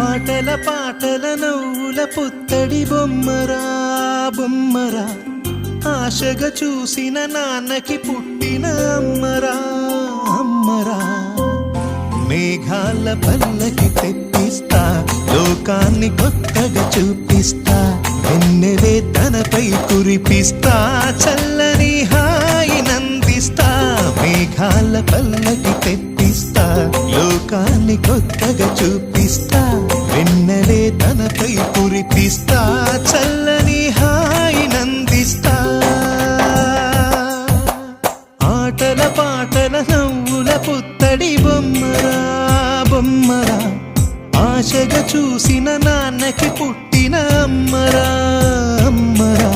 ఆటల పాటల నవ్వుల పుత్తడి బొమ్మరా బొమ్మరా, ఆశగా చూసిన నాన్నకి పుట్టిన అమ్మరా అమ్మరా. మేఘాల పల్లకి తెప్పిస్తా, లోకాన్ని కొత్తగా చూపిస్తా, వెన్నెలే తనపై కురిపిస్తా, చల్లని హాయి నందిస్తా. మేఘాల పల్లకి తెప్పిస్తా, లోకాన్ని కొత్తగా చూపిస్తా, వెన్నెలే తనపై కురిపిస్తా, చల్లని హాయి నందిస్తా. ఆటల పాటల నవ్వుల పుత్తడి బొమ్మరా బొమ్మరా, ఆశగా చూసిన నాన్నకి పుట్టిన అమ్మరా అమ్మరా.